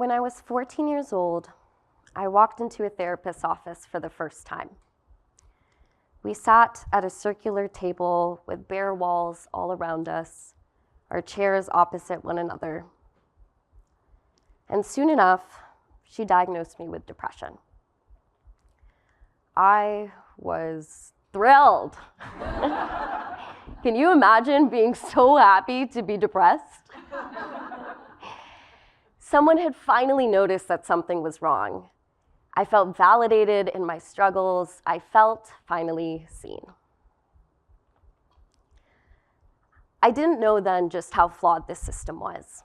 When I was 14 years old, I walked into a therapist's office for the first time. We sat at a circular table with bare walls all around us, our chairs opposite one another. And soon enough, she diagnosed me with depression. I was thrilled. Can you imagine being so happy to be depressed? Someone had finally noticed that something was wrong. I felt validated in my struggles. I felt finally seen. I didn't know then just how flawed this system was.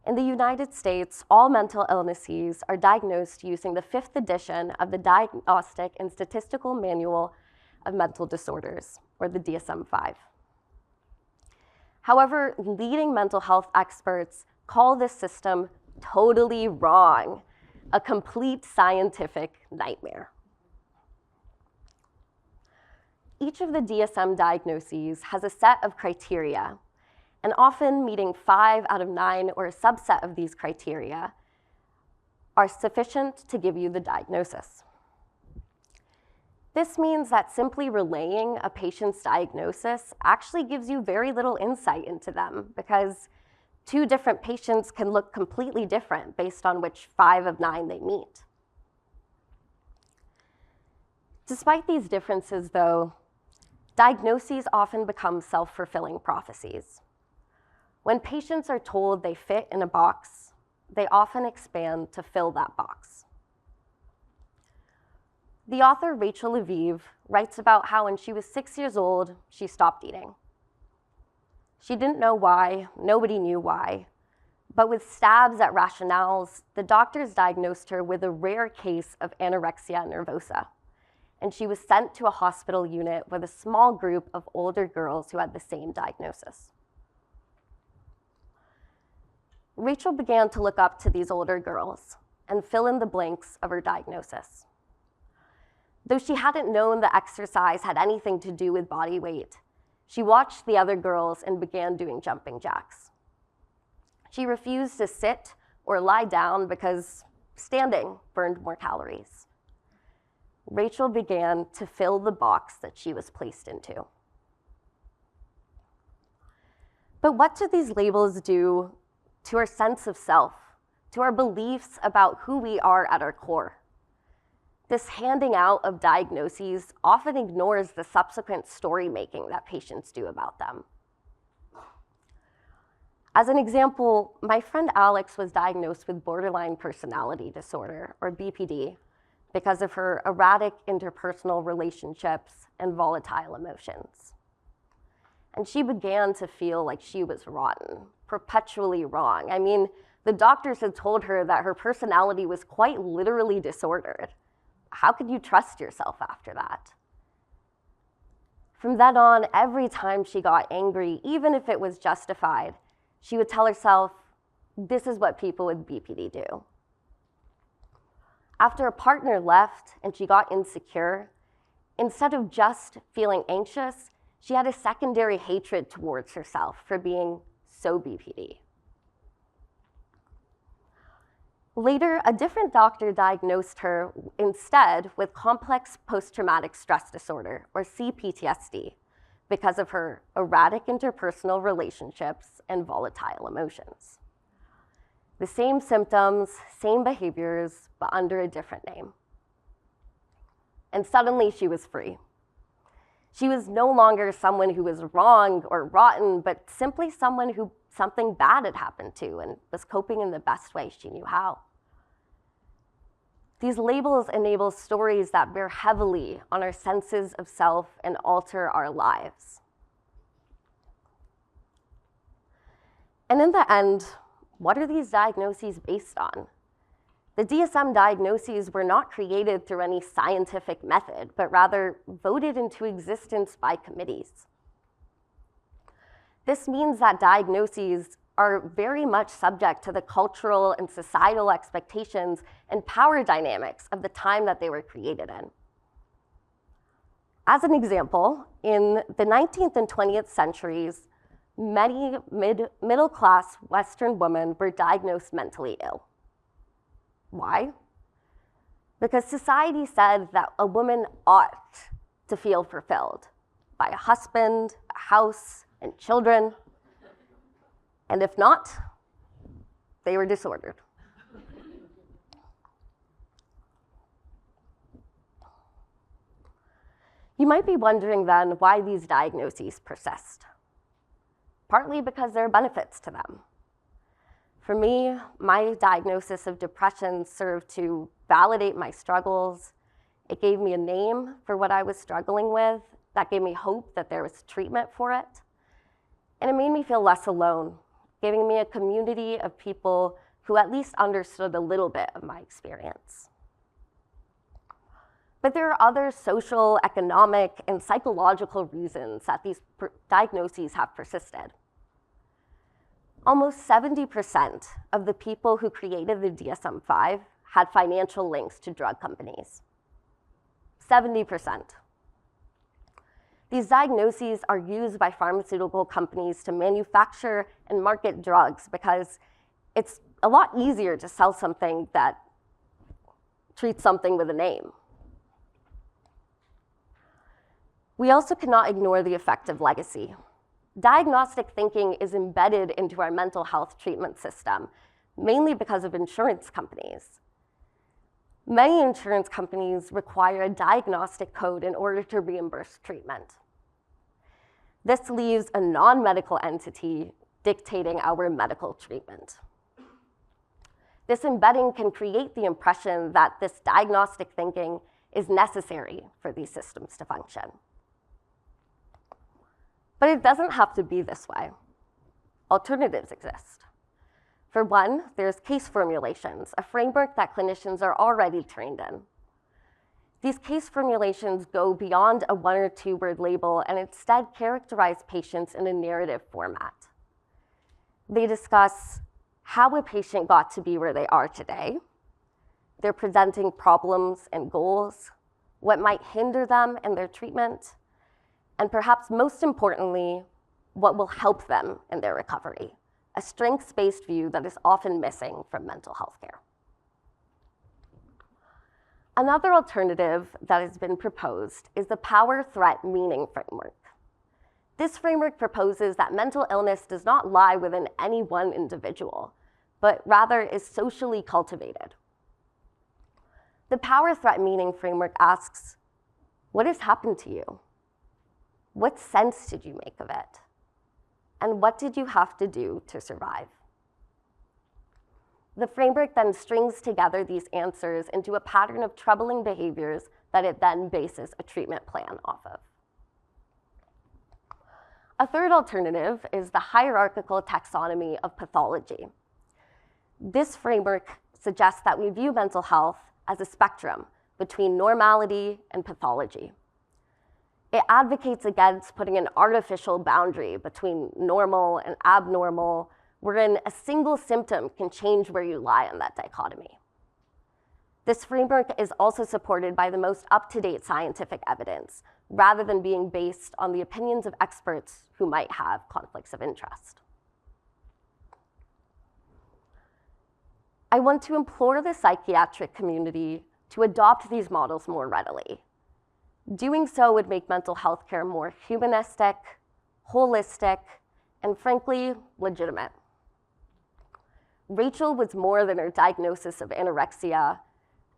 In the United States, all mental illnesses are diagnosed using the 5th edition of the Diagnostic and Statistical Manual of Mental Disorders, or the DSM-5. However, leading mental health experts call this system totally wrong, a complete scientific nightmare. Each of the DSM diagnoses has a set of criteria, and often meeting 5 out of 9 or a subset of these criteria are sufficient to give you the diagnosis. This means that simply relaying a patient's diagnosis actually gives you very little insight into them, because 2 different patients can look completely different based on which 5 of 9 they meet. Despite these differences, though, diagnoses often become self-fulfilling prophecies. When patients are told they fit in a box, they often expand to fill that box. The author Rachel Lviv writes about how when she was 6 years old, she stopped eating. She didn't know why, nobody knew why, but with stabs at rationales, the doctors diagnosed her with a rare case of anorexia nervosa, and she was sent to a hospital unit with a small group of older girls who had the same diagnosis. Rachel began to look up to these older girls and fill in the blanks of her diagnosis. Though she hadn't known that exercise had anything to do with body weight, she watched the other girls and began doing jumping jacks. She refused to sit or lie down because standing burned more calories. Rachel began to fill the box that she was placed into. But what do these labels do to our sense of self, to our beliefs about who we are at our core? This handing out of diagnoses often ignores the subsequent story making that patients do about them. As an example, my friend Alex was diagnosed with borderline personality disorder, or BPD, because of her erratic interpersonal relationships and volatile emotions. And she began to feel like she was rotten, perpetually wrong. I mean, the doctors had told her that her personality was quite literally disordered. How could you trust yourself after that? From then on, every time she got angry, even if it was justified, she would tell herself, this is what people with BPD do. After a partner left and she got insecure, instead of just feeling anxious, she had a secondary hatred towards herself for being so BPD. Later, a different doctor diagnosed her instead with complex post-traumatic stress disorder, or C-PTSD, because of her erratic interpersonal relationships and volatile emotions. The same symptoms, same behaviors, but under a different name. And suddenly she was free. She was no longer someone who was wrong or rotten, but simply someone who something bad had happened to and was coping in the best way she knew how. These labels enable stories that bear heavily on our senses of self and alter our lives. And in the end, what are these diagnoses based on? The DSM diagnoses were not created through any scientific method, but rather voted into existence by committees. This means that diagnoses are very much subject to the cultural and societal expectations and power dynamics of the time that they were created in. As an example, in the 19th and 20th centuries, many middle-class Western women were diagnosed mentally ill. Why? Because society said that a woman ought to feel fulfilled by a husband, a house, and children. And if not, they were disordered. You might be wondering then why these diagnoses persist. Partly because there are benefits to them. For me, my diagnosis of depression served to validate my struggles. It gave me a name for what I was struggling with. That gave me hope that there was treatment for it. And it made me feel less alone, giving me a community of people who at least understood a little bit of my experience. But there are other social, economic, and psychological reasons that these diagnoses have persisted. Almost 70% of the people who created the DSM-5 had financial links to drug companies. 70%. These diagnoses are used by pharmaceutical companies to manufacture and market drugs because it's a lot easier to sell something that treats something with a name. We also cannot ignore the effect of legacy. Diagnostic thinking is embedded into our mental health treatment system, mainly because of insurance companies. Many insurance companies require a diagnostic code in order to reimburse treatment. This leaves a non-medical entity dictating our medical treatment. This embedding can create the impression that this diagnostic thinking is necessary for these systems to function. But it doesn't have to be this way. Alternatives exist. For one, there's case formulations, a framework that clinicians are already trained in. These case formulations go beyond a 1 or 2 word label and instead characterize patients in a narrative format. They discuss how a patient got to be where they are today. They're presenting problems and goals, what might hinder them in their treatment, and perhaps most importantly, what will help them in their recovery, a strengths-based view that is often missing from mental health care. Another alternative that has been proposed is the power-threat-meaning framework. This framework proposes that mental illness does not lie within any one individual, but rather is socially cultivated. The power-threat-meaning framework asks, what has happened to you? What sense did you make of it? And what did you have to do to survive? The framework then strings together these answers into a pattern of troubling behaviors that it then bases a treatment plan off of. A third alternative is the hierarchical taxonomy of pathology. This framework suggests that we view mental health as a spectrum between normality and pathology. It advocates against putting an artificial boundary between normal and abnormal, wherein a single symptom can change where you lie on that dichotomy. This framework is also supported by the most up-to-date scientific evidence, rather than being based on the opinions of experts who might have conflicts of interest. I want to implore the psychiatric community to adopt these models more readily. Doing so would make mental health care more humanistic, holistic, and frankly, legitimate. Rachel was more than her diagnosis of anorexia.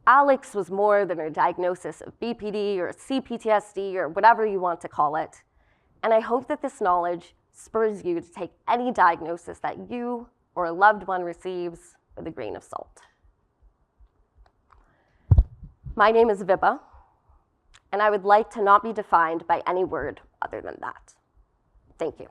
Alex was more than her diagnosis of BPD or C-PTSD or whatever you want to call it. And I hope that this knowledge spurs you to take any diagnosis that you or a loved one receives with a grain of salt. My name is Vibha, and I would like to not be defined by any word other than that. Thank you.